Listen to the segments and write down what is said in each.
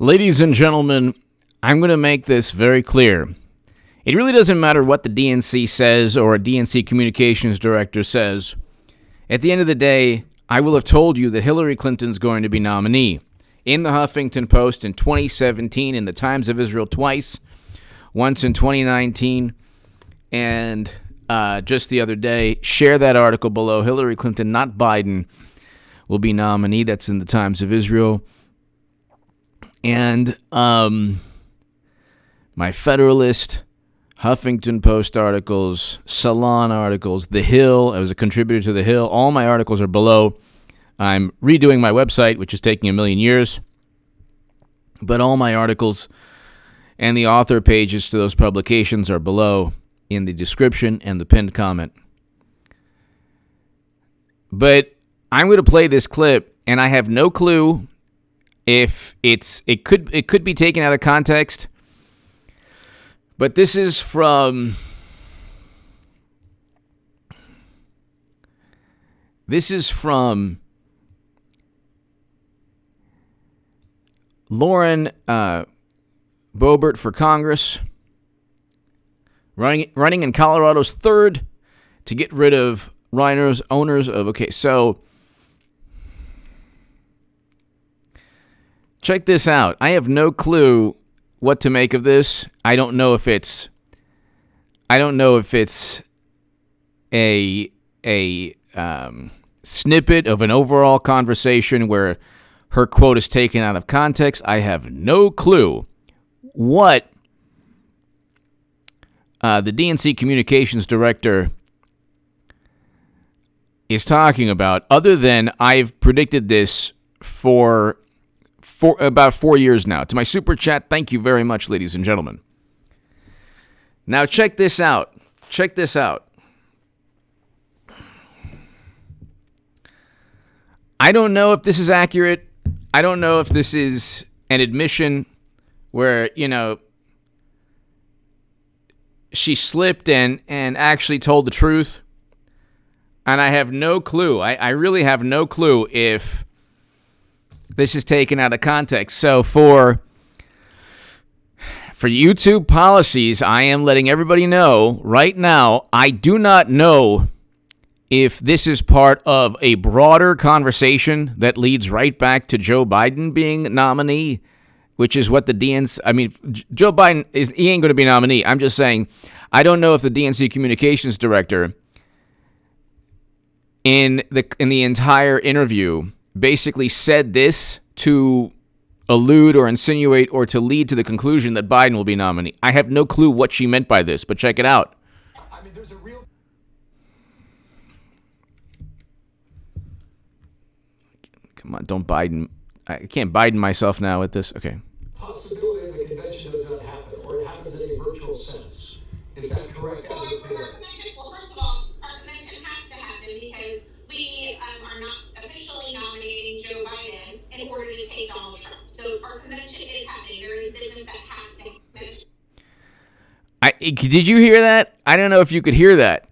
Ladies and gentlemen, I'm going to make this very clear. It really doesn't matter what the DNC says or a DNC communications director says. At the end of the day, I will have told you that Hillary Clinton's going to be nominee. In the Huffington Post in 2017, in the Times of Israel twice, once in 2019, and just the other day, share that article below. Hillary Clinton, not Biden, will be nominee. That's in the Times of Israel. And my Federalist, Huffington Post articles, Salon articles, The Hill, I was a contributor to The Hill. All my articles are below. I'm redoing my website, which is taking a million years. But all my articles and the author pages to those publications are below in the description and the pinned comment. But I'm going to play this clip, and I have no clue if it could be taken out of context. But this is from Lauren Boebert for Congress, running in Colorado's 3rd to get rid of owners of. Okay, so check this out. I have no clue what to make of this. I don't know if it's a snippet of an overall conversation where her quote is taken out of context. I have no clue what the DNC communications director is talking about, other than I've predicted this for about 4 years now. To my super chat, thank you very much, ladies and gentlemen. Now check this out. Check this out. I don't know if this is accurate. I don't know if this is an admission where, she slipped and actually told the truth. And I have no clue. I really have no clue if this is taken out of context. So for YouTube policies, I am letting everybody know right now, I do not know if this is part of a broader conversation that leads right back to Joe Biden being nominee, which is what the DNC, Joe Biden, he ain't going to be nominee. I'm just saying, I don't know if the DNC communications director in the entire interview basically said this to allude or insinuate or to lead to the conclusion that Biden will be nominee. I have no clue what she meant by this, but check it out. There's a real... Come on, don't Biden. I can't Biden myself now with this. Okay. Possibility of the convention does not happen, or it happens in a virtual sense. Is that correct? Well, first of all, our convention has to happen because we are not officially nominating Joe Biden in order to take Donald Trump. So our convention is happening. There is business that has to happen. Did you hear that? I don't know if you could hear that.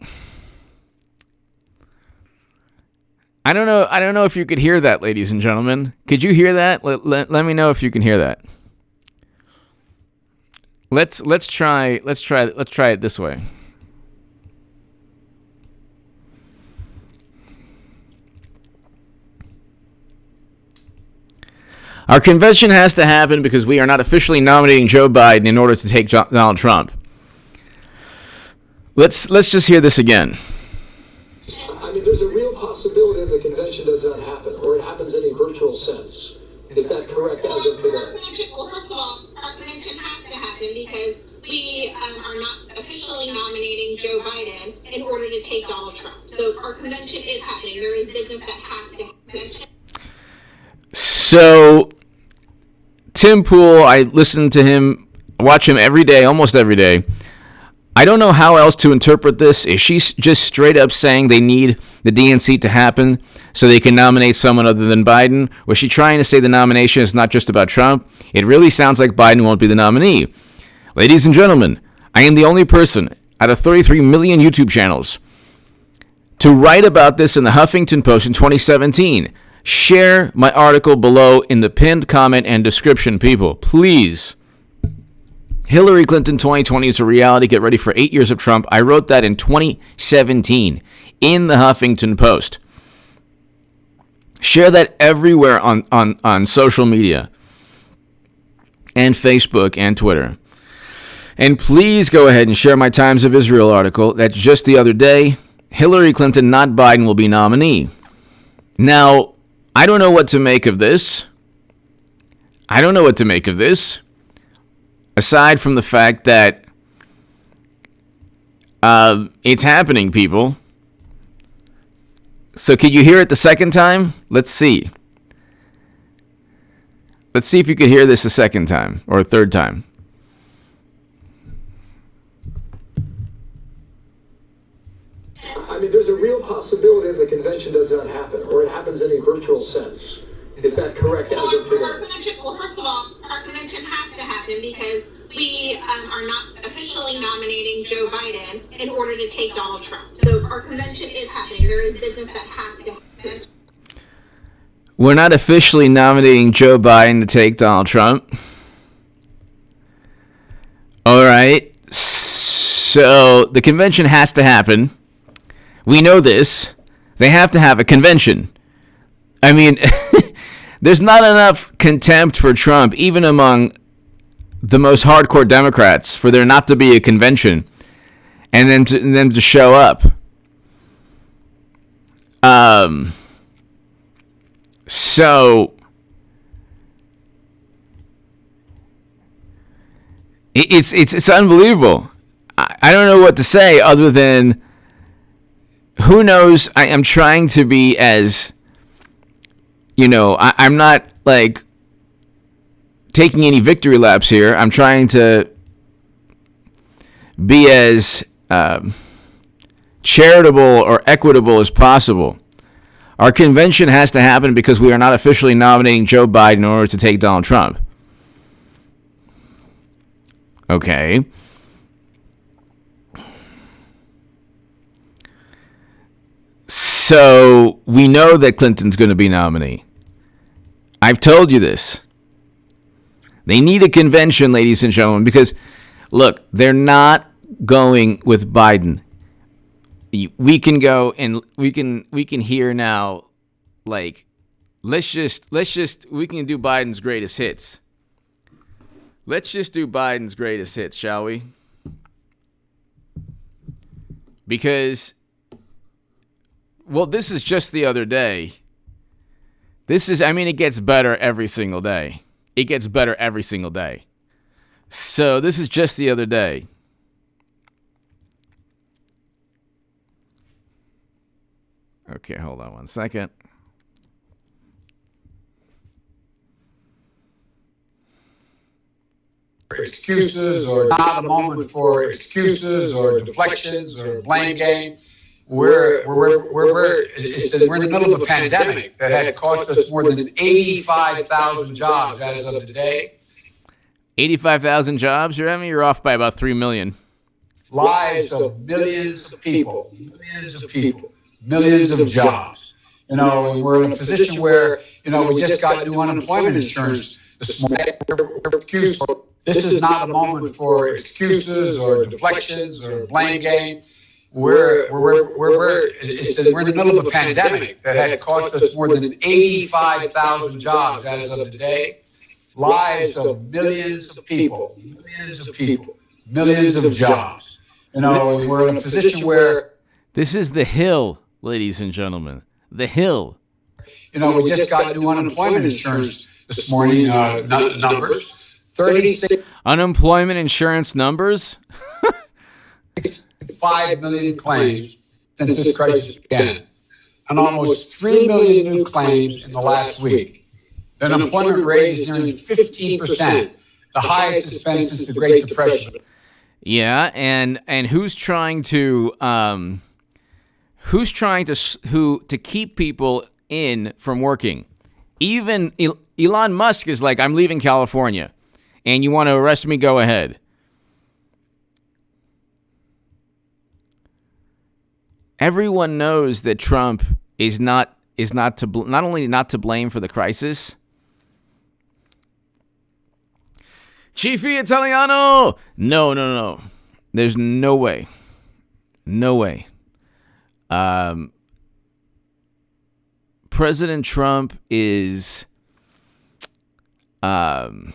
I don't know if you could hear that, ladies and gentlemen. Could you hear that? Let me know if you can hear that. Let's try it this way. Our convention has to happen because we are not officially nominating Joe Biden in order to take Donald Trump. Let's just hear this again. There's a real possibility that the convention does not happen, or it happens in a virtual sense. Is that correct as of today? Well, first of all, our convention has to happen because we are not officially nominating Joe Biden in order to take Donald Trump. So our convention is happening. There is business that has to happen. So, Tim Pool, I listen to him, watch him every day, almost every day. I don't know how else to interpret this. Is she just straight up saying they need the DNC to happen so they can nominate someone other than Biden? Was she trying to say the nomination is not just about Trump? It really sounds like Biden won't be the nominee. Ladies and gentlemen, I am the only person out of 33 million YouTube channels to write about this in the Huffington Post in 2017. Share my article below in the pinned comment and description, people. Please. Hillary Clinton 2020 is a reality. Get ready for 8 years of Trump. I wrote that in 2017 in the Huffington Post. Share that everywhere on social media and Facebook and Twitter. And please go ahead and share my Times of Israel article. That's just the other day. Hillary Clinton, not Biden, will be nominee. Now, I don't know what to make of this. Aside from the fact that it's happening, people. So could you hear it the second time? Let's see. Let's see if you could hear this a second time or a third time. I mean, there's a real possibility that the convention does not happen, or it happens in a virtual sense. Is that correct as of today? Well, first of all, our convention has to happen because we are not officially nominating Joe Biden in order to take Donald Trump. So our convention is happening. There is business that has to happen. We're not officially nominating Joe Biden to take Donald Trump. All right. So the convention has to happen. We know this. They have to have a convention. I mean, there's not enough contempt for Trump, even among the most hardcore Democrats, for there not to be a convention and then to show up. So it's unbelievable. I don't know what to say other than who knows. I am trying to be as, I'm not like taking any victory laps here. I'm trying to be as charitable or equitable as possible. Our convention has to happen because we are not officially nominating Joe Biden in order to take Donald Trump. Okay. So we know that Clinton's going to be nominee. I've told you this. They need a convention, ladies and gentlemen, because, look, they're not going with Biden. We can go and we can hear now, like, we can do Biden's greatest hits. Let's just do Biden's greatest hits, shall we? Because, well, this is just the other day. It gets better every single day. It gets better every single day. So this is just the other day. Okay, hold on one second. Excuses, or not a moment for excuses or deflections or blame game. We're in the middle of a pandemic that had cost us more than 85,000 jobs as of today. 85,000 jobs? You're off by about 3 million. Lives of millions of people, millions of jobs. And we're in a position where, we just got new unemployment insurance this morning. This is not a moment for excuses or deflections or blame game. We're in the middle of a pandemic that had cost us more than 85,000 jobs as of today. Lives of millions of people, millions of jobs. We're in a position where... This is the Hill, ladies and gentlemen. The Hill. We just got new unemployment insurance this morning, numbers. 36... Unemployment insurance numbers? 5 million claims since this crisis began, and almost 3 million new claims in the last week. The unemployment rate is nearly 15%, the highest it's been since the Great Depression. Yeah, and who's trying to keep people in from working? Even Elon Musk is like, I'm leaving California, and you want to arrest me? Go ahead. Everyone knows that Trump is not is not only not to blame for the crisis. Chiefy Italiano! No. There's no way. No way. President Trump has the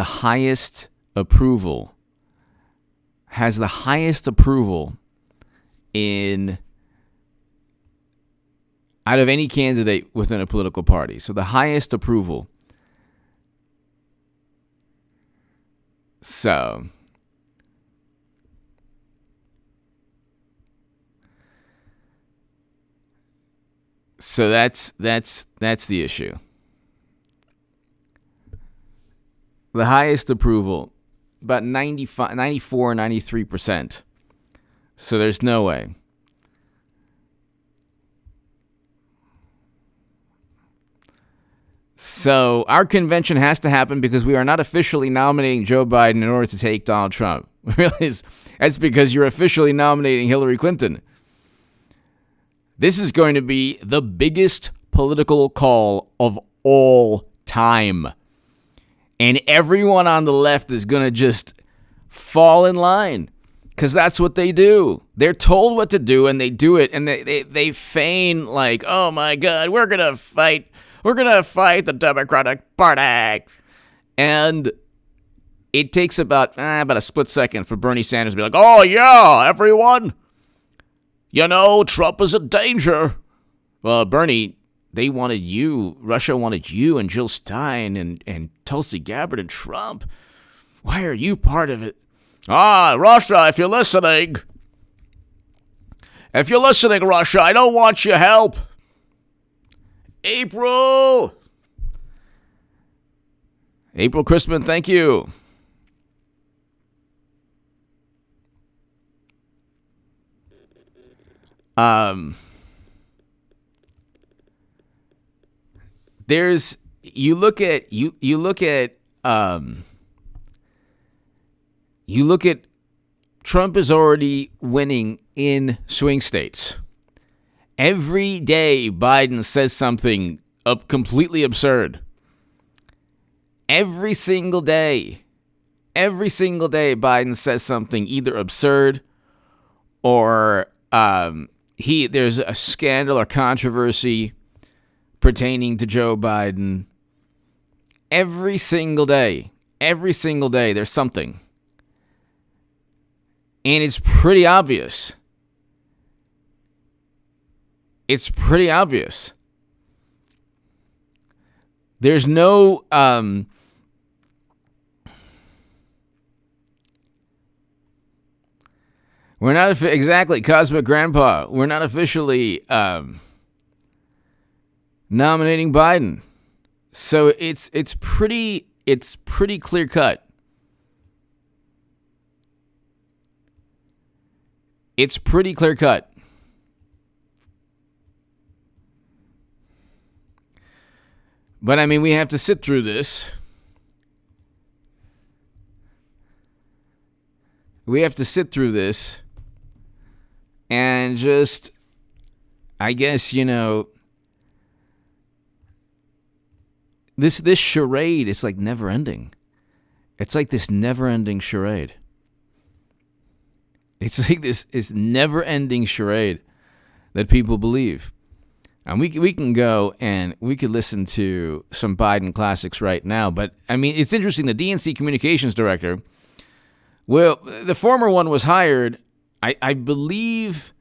highest approval. Has the highest approval out of any candidate within a political party. So the highest approval. So that's the issue. The highest approval, about 94, 93%. So there's no way. So our convention has to happen because we are not officially nominating Joe Biden in order to take Donald Trump. Realize that's because you're officially nominating Hillary Clinton. This is going to be the biggest political call of all time. And everyone on the left is going to just fall in line because that's what they do. They're told what to do and they do it. And they feign like, oh my God, we're going to fight the Democratic Party. And it takes about a split second for Bernie Sanders to be like, oh yeah, everyone. You know, Trump is a danger. Well, Bernie, Russia wanted you and Jill Stein and Tulsi Gabbard and Trump. Why are you part of it? Russia, if you're listening, Russia, I don't want your help. April Christman, thank you. You look at Trump is already winning in swing states. Every day Biden says something completely absurd. Every single day Biden says something either absurd or there's a scandal or controversy pertaining to Joe Biden. Every single day, there's something. And it's pretty obvious. There's no we're not exactly Cosmic Grandpa. We're not officially nominating Biden. So it's pretty clear cut. It's pretty clear cut. But I mean, we have to sit through this. And just, I guess, this charade is like never ending. It's like this never ending charade. It's like this never ending charade that people believe. And we can go and we could listen to some Biden classics right now. But, I mean, it's interesting. The DNC communications director, well, the former one was hired, I believe,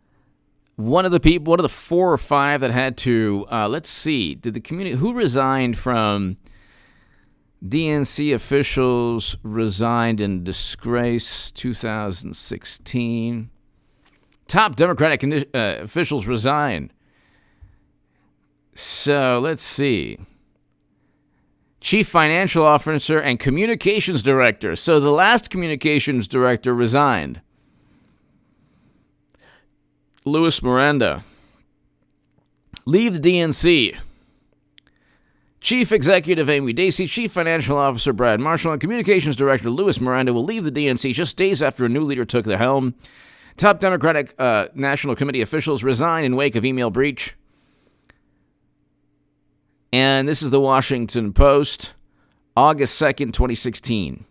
one of the 4 or 5 that had to, let's see, who resigned from DNC officials resigned in disgrace 2016. Top Democratic officials resigned. So, let's see. Chief Financial Officer and Communications Director. So, the last Communications Director resigned. Louis Miranda. Leave the DNC. Chief Executive Amy Dacey, Chief Financial Officer Brad Marshall, and Communications Director Louis Miranda will leave the DNC just days after a new leader took the helm. Top Democratic National Committee officials resign in wake of email breach. And this is the Washington Post, August 2nd, 2016.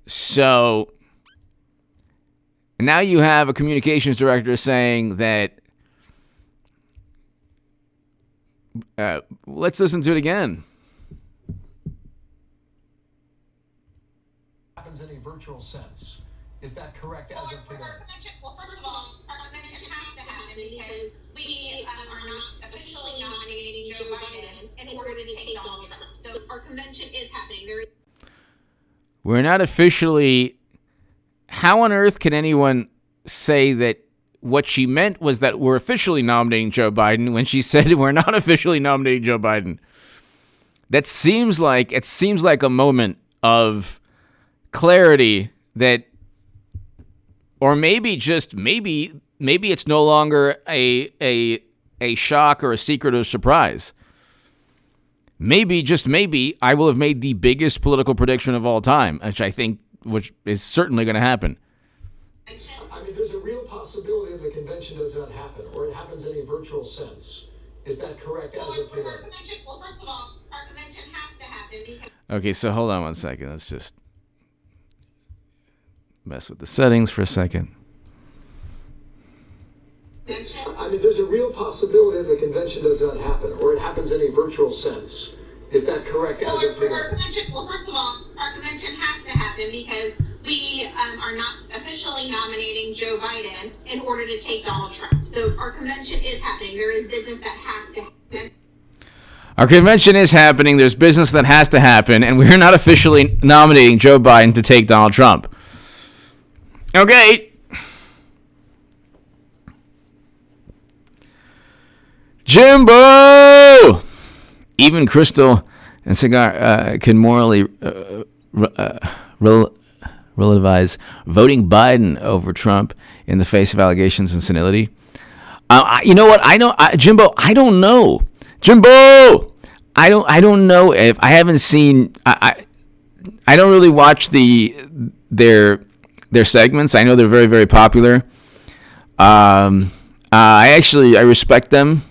So now you have a communications director saying that, let's listen to it again. Happens in a virtual sense. Is that correct as of today? Well, first of all, our convention has to happen because we are not officially nominating Joe Biden in order to take Donald Trump. So our convention is happening. We're not officially... How on earth can anyone say that what she meant was that we're officially nominating Joe Biden when she said we're not officially nominating Joe Biden? That seems like a moment of clarity that, or maybe it's no longer a shock or a secret or surprise. Maybe, just maybe, I will have made the biggest political prediction of all time, which is certainly going to happen. I mean, there's a real possibility that the convention does not happen, or it happens in a virtual sense. Is that correct as of today? Well, first of all, our convention has to happen because... Okay, so hold on one second. Let's just mess with the settings for a second. I mean, there's a real possibility that the convention does not happen, or it happens in a virtual sense. Is that correct as of today? Well, first of all, our convention has to happen because we are not officially nominating Joe Biden in order to take Donald Trump. So our convention is happening. There is business that has to happen. Our convention is happening. There's business that has to happen, and we're not officially nominating Joe Biden to take Donald Trump. Okay. Jimbo! Even Crystal and Cigar can morally relativize voting Biden over Trump in the face of allegations and senility. You know what? Jimbo, I don't know. Jimbo! I don't know if I haven't seen. I don't really watch their segments. I know they're very, very popular. I respect them.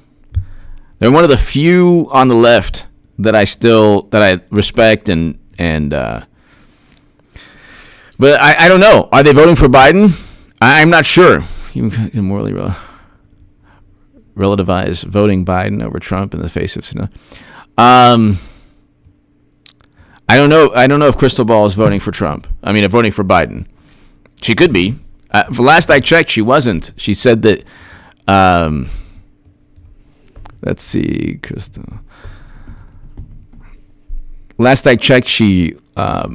They're one of the few on the left that I respect but I don't know. Are they voting for Biden? I'm not sure. You can morally relativize voting Biden over Trump in the face of senility. I don't know. I don't know if Crystal Ball is voting for Trump. Voting for Biden. She could be. For last I checked, she wasn't. She said that. Let's see, Crystal. Last I checked, she. I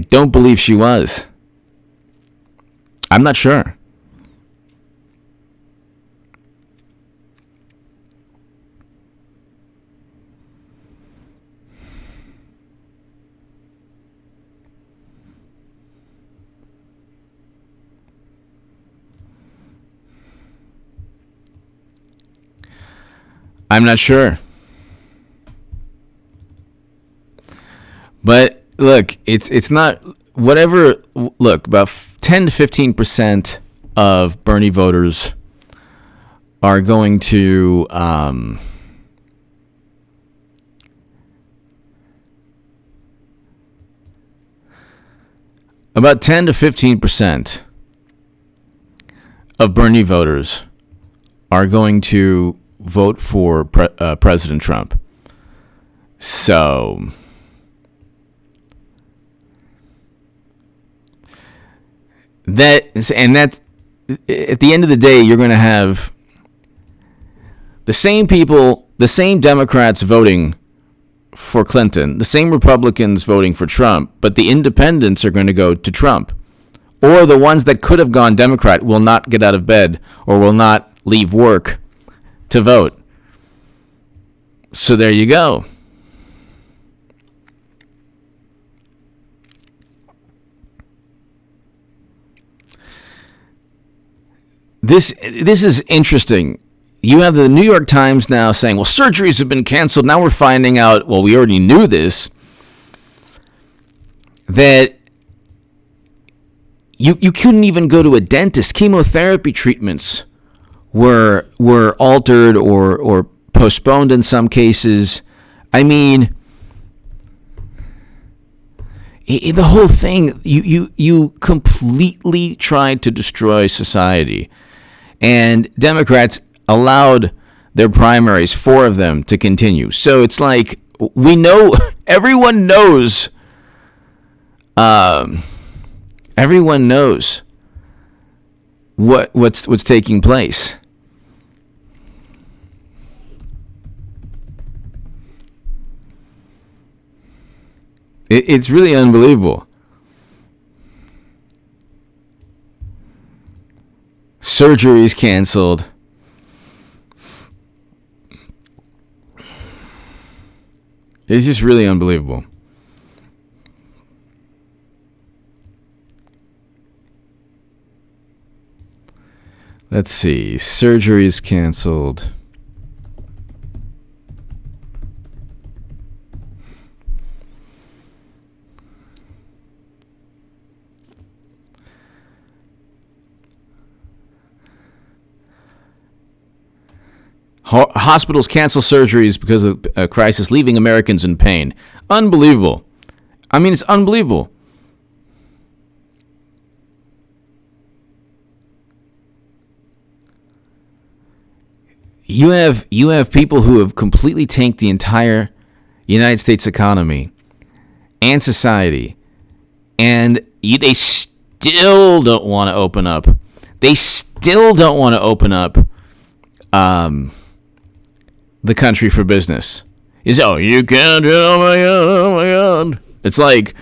don't believe she was. I'm not sure. I'm not sure. But look, it's not whatever. Look, about 10 to 15% of Bernie voters are going to about 10 to 15% of Bernie voters are going to vote for President Trump. So that at the end of the day, you're going to have the same people, the same Democrats voting for Clinton, the same Republicans voting for Trump, but the independents are going to go to Trump. Or the ones that could have gone Democrat will not get out of bed or will not leave work to vote. So there you go. This is interesting. You have the New York Times now saying, well, surgeries have been canceled. Now we're finding out, well, we already knew this, that you couldn't even go to a dentist. Chemotherapy treatments were altered or postponed in some cases. I mean, the whole thing, you completely tried to destroy society. And Democrats allowed their primaries, 4 of them, to continue. So it's like, we know, everyone knows what's taking place. It's really unbelievable. Surgeries canceled. It's just really unbelievable. Let's see. Surgeries canceled. Hospitals cancel surgeries because of a crisis, leaving Americans in pain. Unbelievable. I mean, it's unbelievable. You have people who have completely tanked the entire United States economy and society, and they still don't want to open up. They still don't want to open up the country for business. Is you can't do it, oh my god. It's like,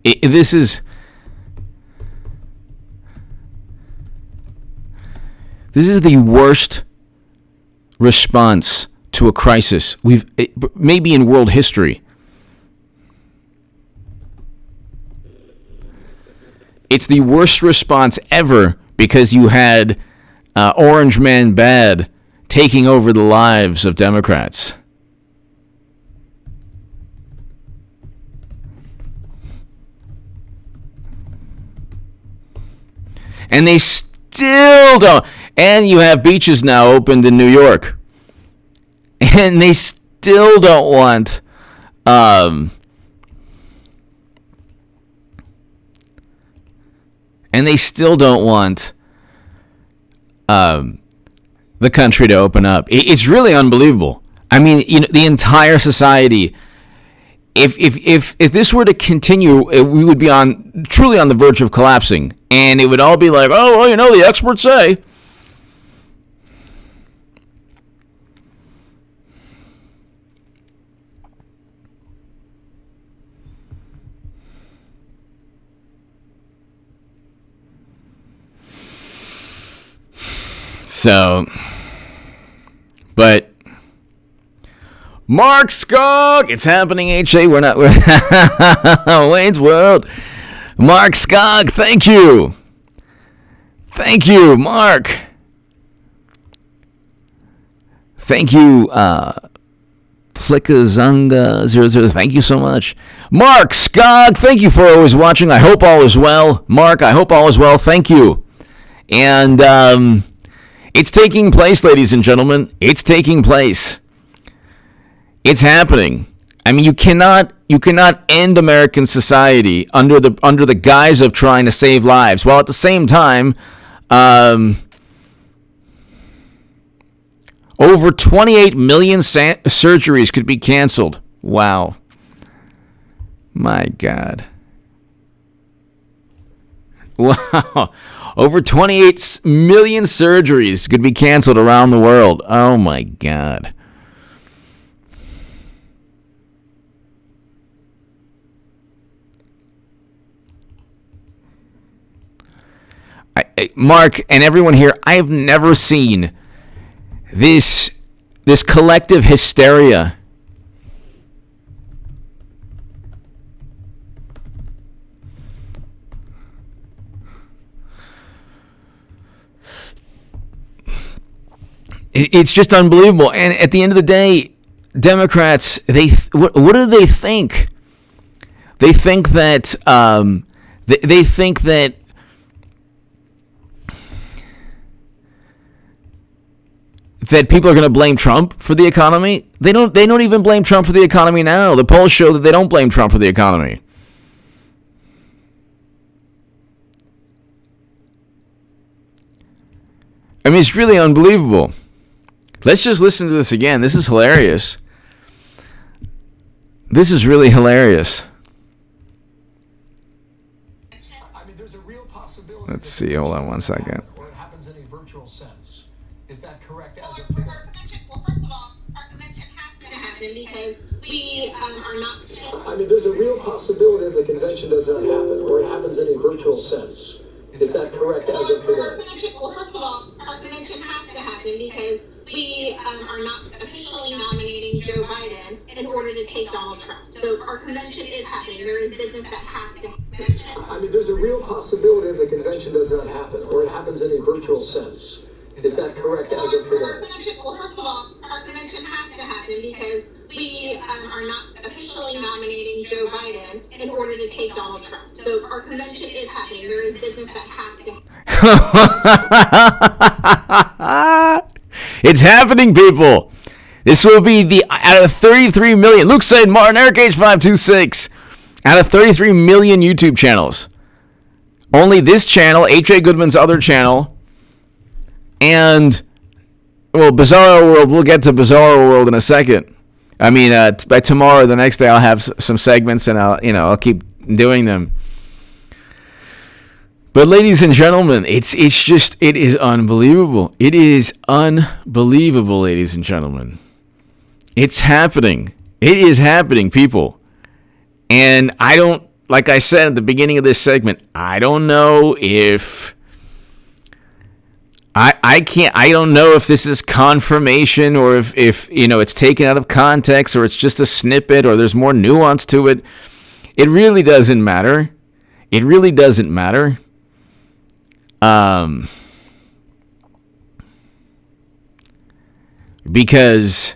this is the worst response to a crisis maybe in world history. It's the worst response ever because you had Orange Man Bad taking over the lives of Democrats. And they still don't. And you have beaches now opened in New York. And they still don't want the country to open up. It's really unbelievable. I mean, the entire society. If this were to continue, we would be truly on the verge of collapsing, and it would all be like, oh, well, the experts say. So, but Mark Skog, it's happening, HA. We're Wayne's World. Mark Skog, thank you. Thank you, Mark. Thank you, Flickazunga00. Thank you so much. Mark Skog, thank you for always watching. I hope all is well. Mark, I hope all is well. Thank you. And, it's taking place, ladies and gentlemen. It's taking place. It's happening. I mean, you cannot end American society under the guise of trying to save lives, while at the same time, over 28 million surgeries could be canceled. Wow. My God. Wow. Over 28 million surgeries could be canceled around the world. Oh, my God. Mark and everyone here, I have never seen this collective hysteria. It's just unbelievable. And at the end of the day, Democrats, what do they think? They think that they think that people are going to blame Trump for the economy. They don't even blame Trump for the economy now. The polls show that they don't blame Trump for the economy. I mean, it's really unbelievable. Let's just listen to this again. This is hilarious. This is really hilarious. I mean, there's a real possibility. Let's see. Hold on one second. Or it happens in a virtual sense. Is that correct as of Well, today? our convention, well, first of all, our convention has to happen because we are not. I mean, there's a real possibility that the convention does not happen, or it happens in a virtual sense. Is that correct as of today? Well, first of all, our convention has to happen because we are not officially nominating Joe Biden in order to take Donald Trump. So our convention is happening. There is business that has to happen. I mean, there's a real possibility that the convention does not happen, or it happens in a virtual sense. Is that correct as of today? Well, first of all, our convention has to happen because we are not officially nominating Joe Biden in order to take Donald Trump. So our convention is happening. There is business that has to happen. It's happening, people. This will be the out of 33 million. Luke said Martin, Eric H526. Out of 33 million YouTube channels, only this channel, H.A. Goodman's other channel, and Bizarro World. We'll get to Bizarro World in a second. I mean, by tomorrow, the next day, I'll have some segments, and I'll keep doing them. But ladies and gentlemen, it is unbelievable. It is unbelievable, ladies and gentlemen. It's happening. It is happening, people. And I don't, like I said at the beginning of this segment, I don't know if I don't know if this is confirmation or if it's taken out of context or it's just a snippet or there's more nuance to it. It really doesn't matter. It really doesn't matter. Because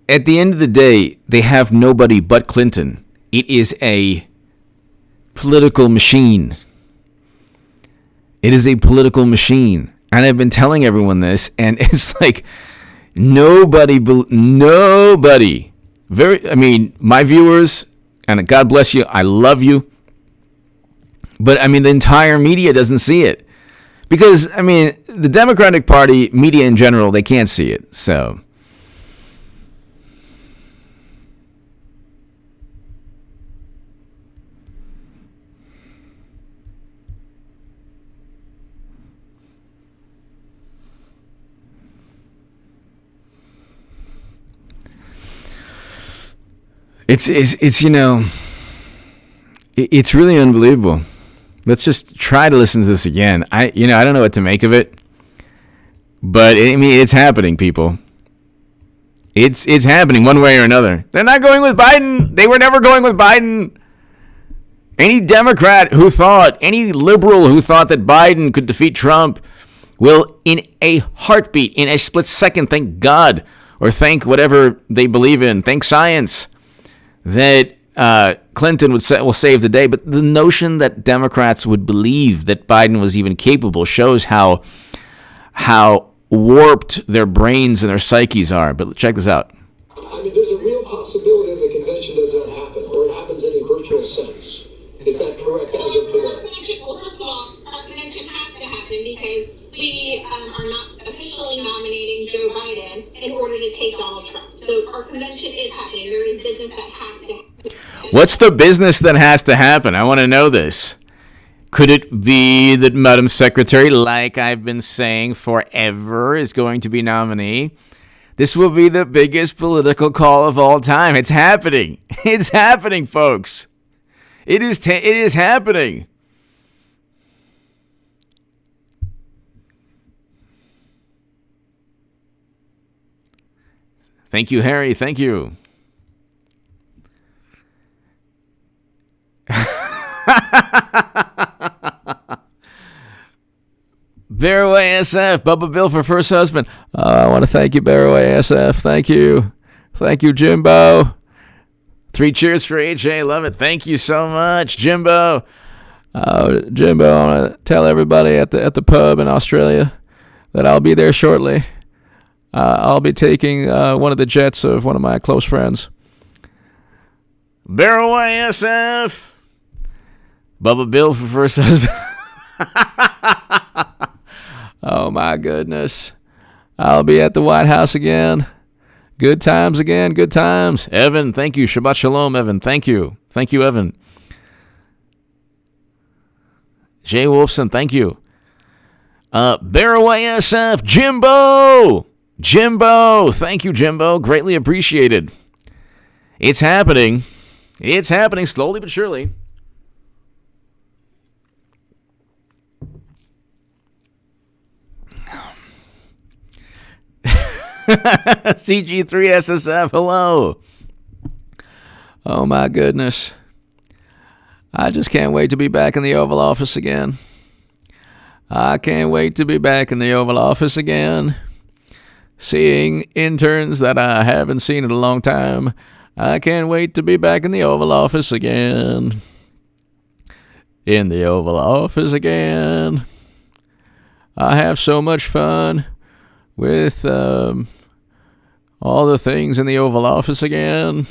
at the end of the day, they have nobody but Clinton. It is a political machine. It is a political machine. And I've been telling everyone this, and it's like nobody, my viewers, and God bless you, I love you. But, the entire media doesn't see it. Because, the Democratic Party, media in general, they can't see it. So, it's really unbelievable. Let's just try to listen to this again. I don't know what to make of it, but it's happening, people. It's happening one way or another. They're not going with Biden. They were never going with Biden. Any Democrat who thought, any liberal who thought that Biden could defeat Trump will, in a heartbeat, in a split second, thank God, or thank whatever they believe in, thank science, that Clinton will save the day. But the notion that Democrats would believe that Biden was even capable shows how warped their brains and their psyches are. But check this out. There's a real possibility that the convention does not happen, or it happens in a virtual sense. Is that correct as of today? Well, first of all, our convention has to happen because we are not officially nominating Joe Biden in order to take Donald Trump. So our convention is happening. There is business that has to happen. What's the business that has to happen? I want to know this. Could it be that Madam Secretary, like I've been saying forever, is going to be nominee? This will be the biggest political call of all time. It's happening. It's happening, folks. It is happening. Thank you, Harry. Thank you. Barroway SF, Bubba Bill for first husband. I want to thank you, Barroway SF. Thank you. Thank you, Jimbo. 3 cheers for AJ. Love it. Thank you so much, Jimbo. Jimbo, I want to tell everybody at the pub in Australia that I'll be there shortly. I'll be taking one of the jets of one of my close friends. Barroway SF. Bubba Bill for first husband. Oh, my goodness. I'll be at the White House again. Good times again. Good times. Evan, thank you. Shabbat shalom, Evan. Thank you. Thank you, Evan. Jay Wolfson, thank you. Barroway SF, Jimbo. Jimbo. Thank you, Jimbo. Greatly appreciated. It's happening. It's happening slowly but surely. CG3SSF, hello. Oh my goodness. I just can't wait to be back in the Oval Office again. I can't wait to be back in the Oval Office again. Seeing interns that I haven't seen in a long time. I can't wait to be back in the Oval Office again. In the Oval Office again. I have so much fun with all the things in the Oval Office again.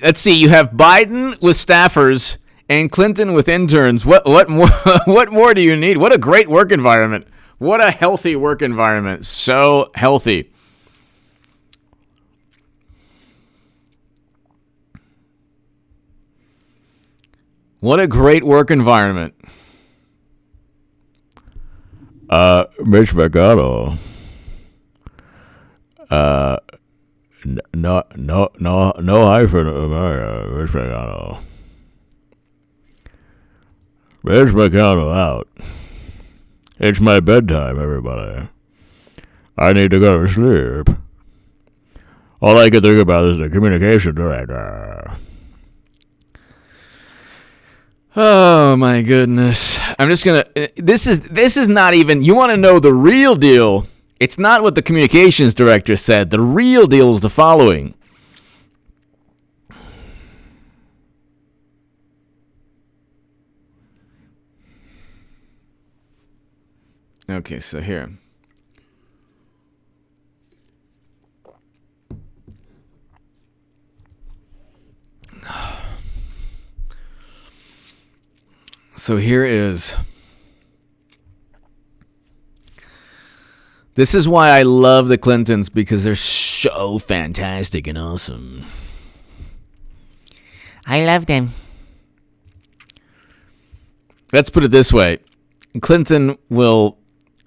Let's see. You have Biden with staffers and Clinton with interns. What more? What more do you need? What a great work environment. What a healthy work environment. So healthy. What a great work environment. Mitch McConnell. No hyphen America. Mitch McConnell. Mitch McConnell out. It's my bedtime, everybody. I need to go to sleep. All I can think about is the communication director. Oh my goodness. I'm just gonna this is not even, you want to know the real deal. It's not what the communications director said. The real deal is the following. Okay, so here. So here is. This is why I love the Clintons, because they're so fantastic and awesome. I love them. Let's put it this way.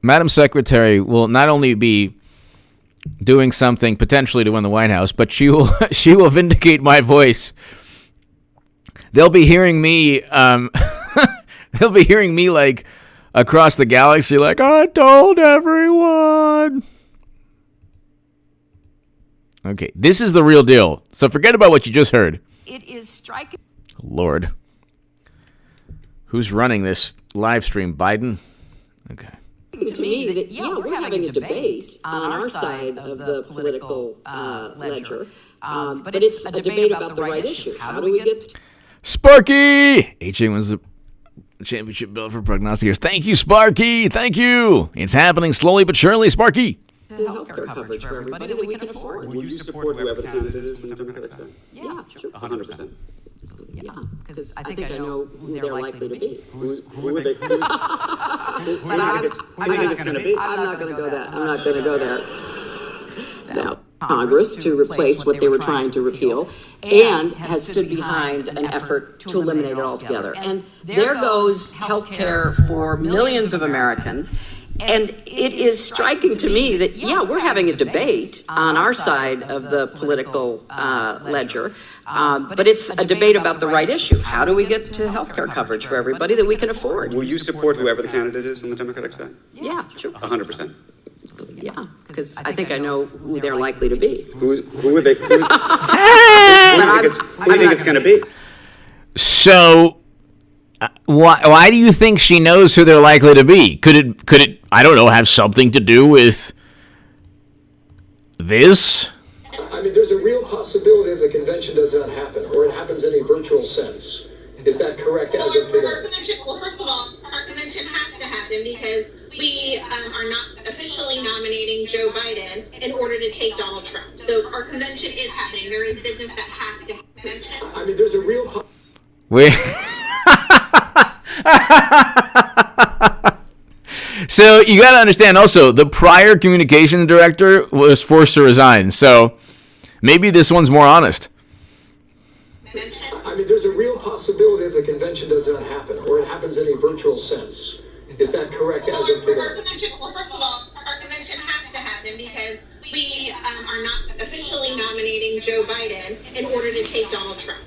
Madam Secretary will not only be doing something potentially to win the White House, but she will vindicate my voice. They'll be hearing me they'll be hearing me like across the galaxy, like, I told everyone. Okay, this is the real deal. So forget about what you just heard. It is striking. Lord. Who's running this live stream? Biden? Okay. To me that, we're having a debate on our side of the political ledger, but it's a debate about the right issue. How do we get... Sparky! AJ wins the championship belt for prognosticators. Thank you, Sparky. Thank you. It's happening slowly but surely, Sparky. Healthcare coverage for everybody that we can afford. Will you support whoever the candidate is in the Democratic side? Yeah, sure. 100%. Yeah, because I think I know who they're likely to be. Who are they? Who do you think it's going to be? I'm not going to go that. I'm not going to go there. Now, Congress to replace what they were trying to repeal, and has stood behind an effort to eliminate it altogether. And there goes health care for millions of Americans. And it is striking to me that, we're having a debate on our side of the political ledger, but it's a debate about the right issue. How do we get to health care coverage for everybody that we can afford? Will you support whoever the candidate is in the Democratic side? Yeah, sure. 100%. Yeah, because I think I know who they're likely to be. Who are they? Who do you think it's going to be? So, why do you think she knows who they're likely to be? Could it, I don't know, have something to do with this? I mean, there's a real possibility that the convention does not happen, or it happens in a virtual sense. Is that correct as of today? Well, first of all, our convention has to happen because we are not officially nominating Joe Biden in order to take Donald Trump. So our convention is happening. There is business that has to happen. I mean, there's a real We. So you got to understand also, the prior communications director was forced to resign. So maybe this one's more honest. I mean, there's a real possibility that the convention does not happen, or it happens in a virtual sense. Is that correct as of today? Well, first of all, our convention has to happen because we are not officially nominating Joe Biden in order to take Donald Trump.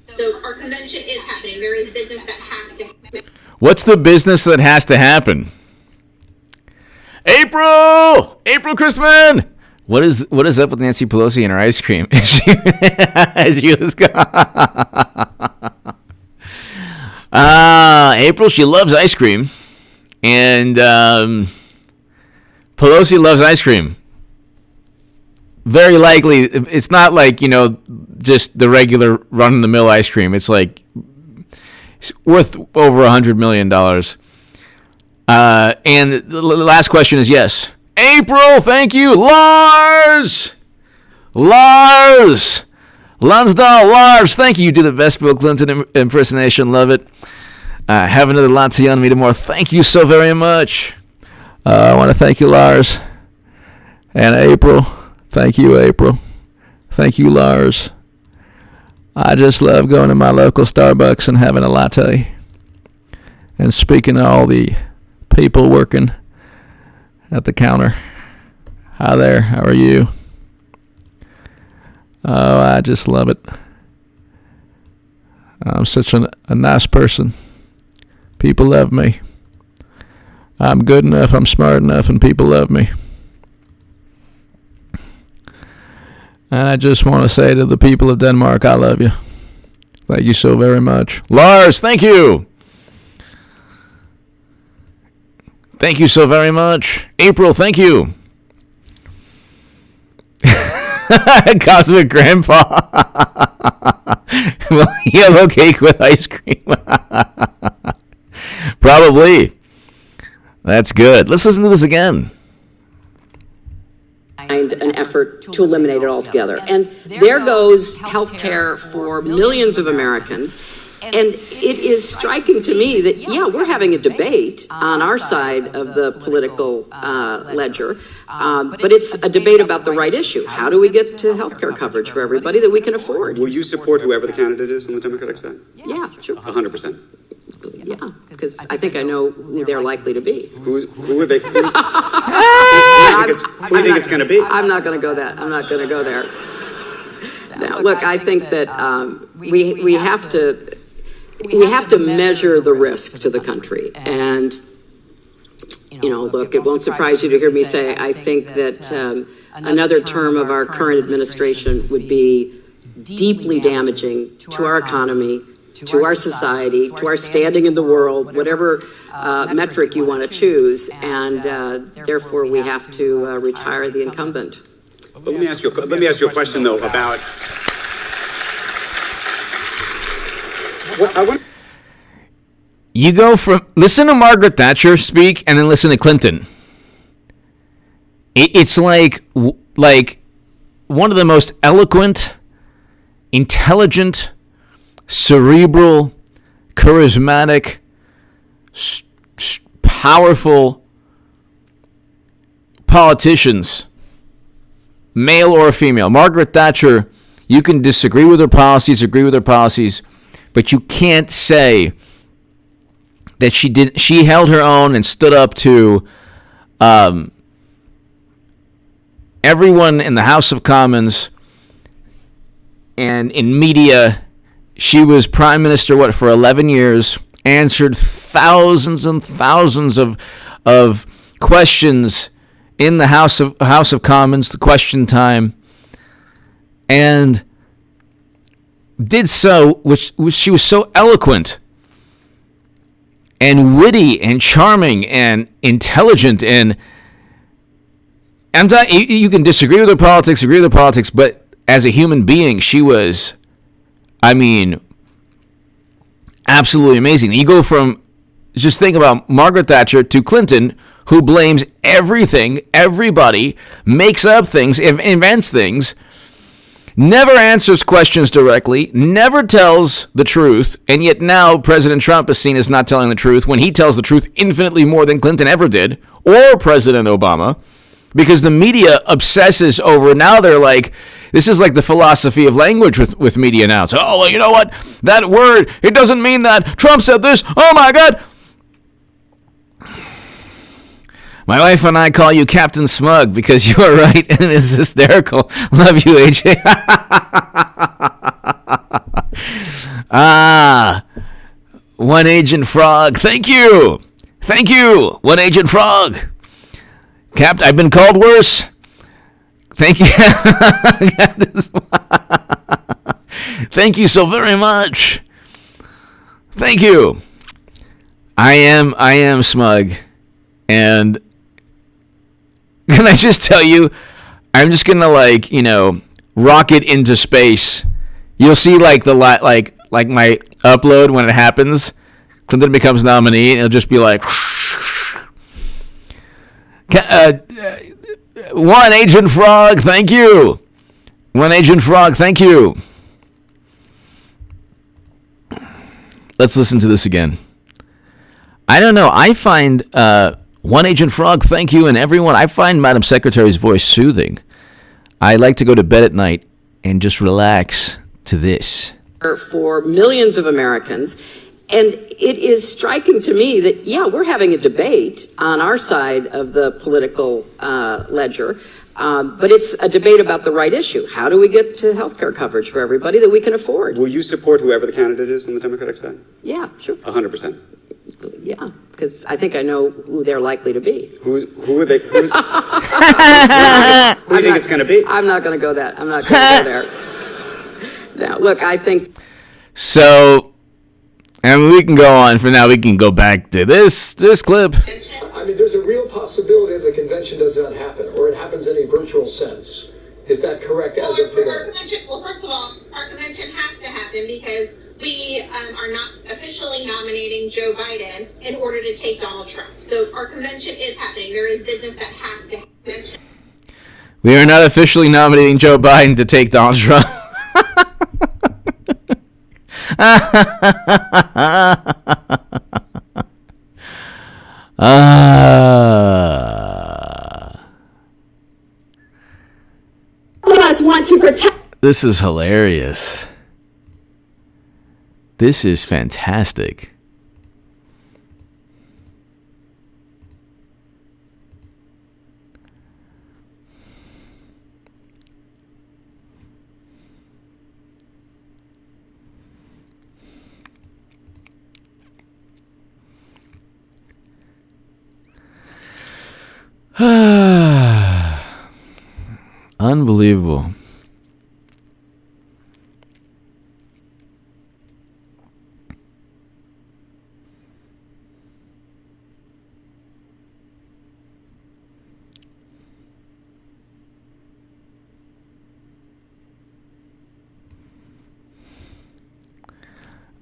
So our convention is happening. There is business that has to happen. What's the business that has to happen? April Christman. What is up with Nancy Pelosi and her ice cream? April, she loves ice cream, and Pelosi loves ice cream. Very likely, it's not like, just the regular run-of-the-mill ice cream. It's like it's worth over $100 million. And the last question is yes. April, thank you. Lars Lansdale, Lars, thank you. You do the best Bill Clinton impersonation. Love it. Have another latte on me tomorrow. Thank you so very much. I want to thank you, Lars. And April. Thank you, April. Thank you, Lars. I just love going to my local Starbucks and having a latte. And speaking to all the people working at the counter. Hi there, how are you? Oh, I just love it. I'm such a nice person. People love me. I'm good enough, I'm smart enough, and people love me. And I just want to say to the people of Denmark, I love you. Thank you so very much. Lars, thank you. Thank you so very much. April, thank you. Cosmic Grandpa. Well, yellow cake with ice cream. Probably. That's good. Let's listen to this again. An effort to eliminate it altogether. And there goes health care for millions of Americans. And it is striking to me that, we're having a debate on our side of the political ledger, but it's a debate about the right issue. How do we get to health care coverage for everybody that we can afford? Will you support whoever the candidate is on the Democratic side? Yeah, sure. 100%. Yeah, because I think I know who they're likely to be. Who are they? Who do you think it's going to be? I'm not going to go that. I'm not going to go there. Now, look, I think that we have to measure the risk to the country. And, look, it won't surprise you to hear me say I think that another term of our current administration would be deeply damaging to our economy, to our society, to our standing in the world, whatever metric you want to choose. And therefore, we have to retire the incumbent. Let me ask you a question, though, about... You go from listen to Margaret Thatcher speak and then listen to Clinton. It's like one of the most eloquent, intelligent, cerebral, charismatic, powerful politicians, male or female. Margaret Thatcher, you can disagree with her policies, agree with her policies, but you can't say that she held her own and stood up to everyone in the House of Commons and in media. She was prime minister, for 11 years, answered thousands and thousands of questions in the House of Commons, the question time, and did so, which she was so eloquent and witty and charming and intelligent, and you can disagree with her politics, agree with her politics, but as a human being, she was, I mean, absolutely amazing. You go from, just think about Margaret Thatcher to Clinton, who blames everything, everybody, makes up things, invents things, never answers questions directly, never tells the truth, and yet now President Trump is seen as not telling the truth when he tells the truth infinitely more than Clinton ever did, or President Obama, because the media obsesses over, now they're like, this is like the philosophy of language with media now. So, oh, well, you know what? That word, it doesn't mean that. Trump said this. Oh, my God. My wife and I call you Captain Smug because you are right and it is hysterical. Love you, AJ. One Agent Frog. Thank you. Thank you, One Agent Frog. I've been called worse. Thank you. Thank you so very much. Thank you. I am smug. And can I just tell you, I'm just going to rocket into space. You'll see like my upload when it happens. Clinton becomes nominee and it'll just be like One Agent Frog, thank you. One Agent Frog, thank you. Let's listen to this again. I don't know. I find One Agent Frog, thank you, and everyone. I find Madam Secretary's voice soothing. I like to go to bed at night and just relax to this. For millions of Americans. And it is striking to me that, yeah, we're having a debate on our side of the political ledger, but it's a debate about the right issue. How do we get to health care coverage for everybody that we can afford? Will you support whoever the candidate is on the Democratic side? Yeah, sure. 100%. Yeah, because I think I know who they're likely to be. Who are they? Who do you think it's going to be? I'm not going to go that. I'm not going to go there. Now, look, I think... So... And we can go on for now. We can go back to this clip. I mean, there's a real possibility that the convention does not happen, or it happens in a virtual sense. Is that correct as of today? Well, first of all, our convention has to happen because we are not officially nominating Joe Biden in order to take Donald Trump. So our convention is happening. There is business that has to happen. We are not officially nominating Joe Biden to take Donald Trump. us want to protect. This is hilarious. This is fantastic. Unbelievable.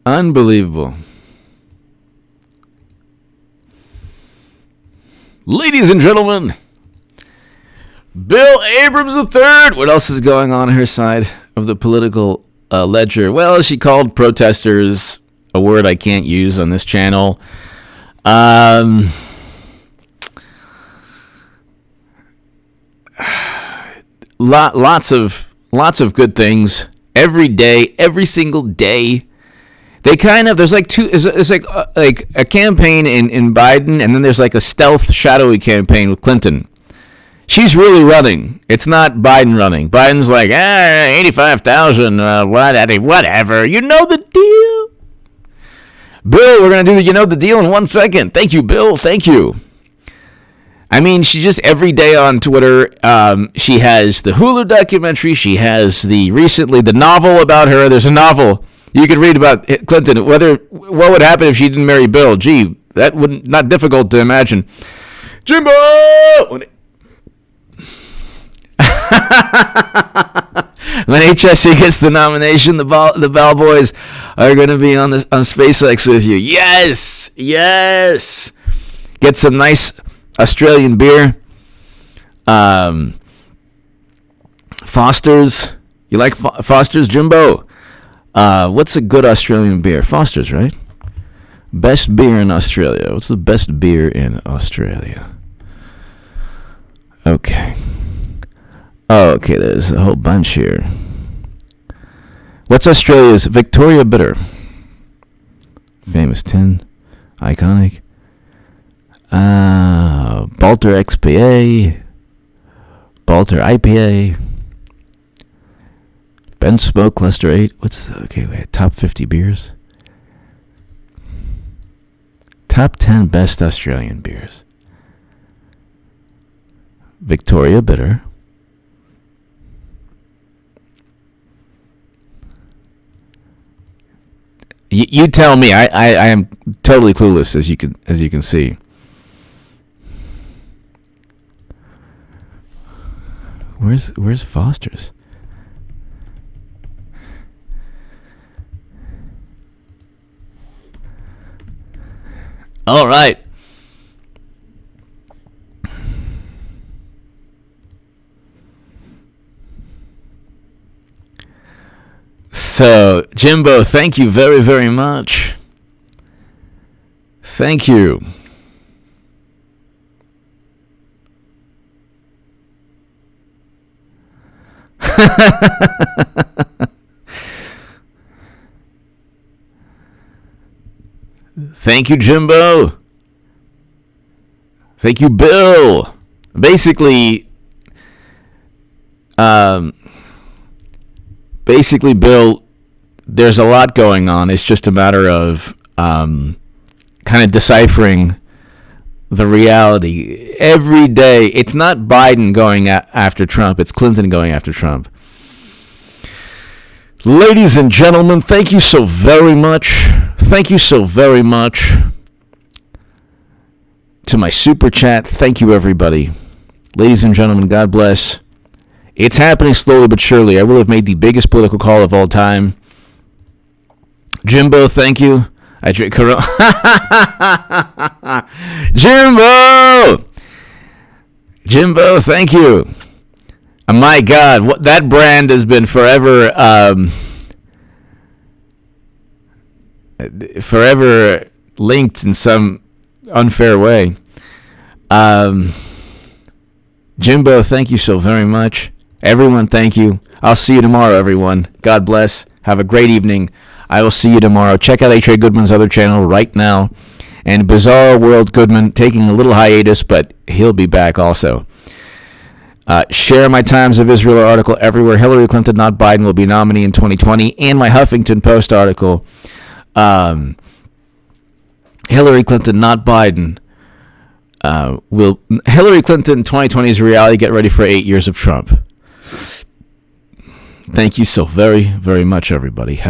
Unbelievable. Ladies and gentlemen, Bill Abrams III. What else is going on her side of the political ledger? Well, she called protesters a word I can't use on this channel. Lots of good things every day, every single day. They kind of, there's like two, it's like a campaign in Biden, and then there's like a stealth, shadowy campaign with Clinton. She's really running. It's not Biden running. Biden's like, 85,000, whatever. You know the deal. Bill, we're going to do the you know the deal in 1 second. Thank you, Bill. Thank you. I mean, she just every day on Twitter. She has the Hulu documentary. She has the novel about her. There's a novel you could read about Clinton. What would happen if she didn't marry Bill? Gee, that would not difficult to imagine. Jimbo. When HSC gets the nomination, the Bell Boys are going to be on SpaceX with you. Yes. Get some nice Australian beer. Foster's. You like Foster's, Jimbo? What's a good Australian beer? Foster's, right? Best beer in Australia. What's the best beer in Australia? Okay. Oh, okay, there's a whole bunch here. What's Australia's Victoria Bitter? Famous tin. Iconic. Balter XPA. Balter IPA. Ben Smoke Cluster 8. Top 50 beers. Top 10 best Australian beers. Victoria Bitter. You tell me. I am totally clueless, as you can see. Where's Foster's? All right. So, Jimbo, thank you very, very much. Thank you. Thank you, Jimbo. Thank you, Bill. Basically, Bill, there's a lot going on. It's just a matter of kind of deciphering the reality. Every day, it's not Biden going after Trump. It's Clinton going after Trump. Ladies and gentlemen, thank you so very much. Thank you so very much to my super chat. Thank you, everybody. Ladies and gentlemen, God bless. It's happening slowly but surely. I will have made the biggest political call of all time. Jimbo, thank you. I drink Corona. Jimbo, thank you. My God, that brand has been forever linked in some unfair way. Jimbo, thank you so very much. Everyone, thank you. I'll see you tomorrow, everyone. God bless. Have a great evening. I will see you tomorrow. Check out H.A. Goodman's other channel right now. And Bizarre World Goodman taking a little hiatus, but he'll be back also. Share my Times of Israel article everywhere. Hillary Clinton, not Biden, will be nominee in 2020. And my Huffington Post article. Hillary Clinton, not Biden. Hillary Clinton 2020 is reality. Get ready for 8 years of Trump. Thank you so very, very much, everybody.